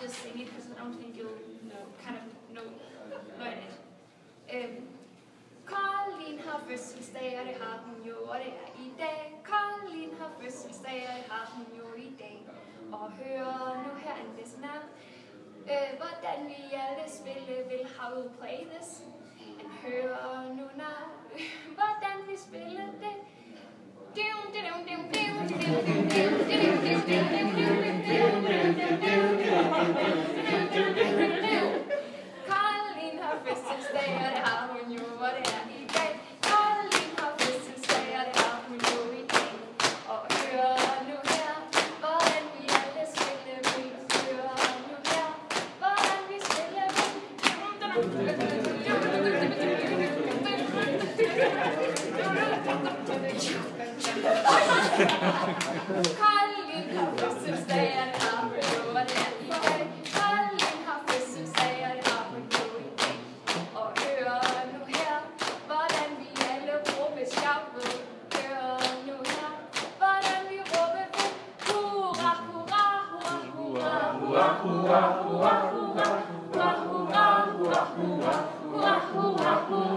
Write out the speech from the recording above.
just sing it because I don't think you'll know learn it. Caroline har fødselsdag, og det har hun jo, og det er i dag. Caroline har fødselsdag, og det har hun jo i dag. Og hør nu her en listen out. Hvordan vi alle spille vil how we'll play this. And hør nu now, hvordan vi spiller det. Caroline har fødselsdag, og det har hun jo, og det er i dag. Caroline har fødselsdag, og det har hun jo i dag. Og hør nu her, hvordan vi alle spiller vil. Hør nu her, hvordan vi spiller vil. Caroline har fødselsdag, og det har hun jo, og det er i dag. Caroline har fødselsdag, og det har hun jo i dag. Og hør nu her, hvordan vi alle råber skabet. Hør nu her, hvordan vi råber ved. Hurra, hurra, hurra, hurra, hurra, hurra, hurra, hurra, hurra, hurra, hurra, hurra, hurra, hurra, hurra.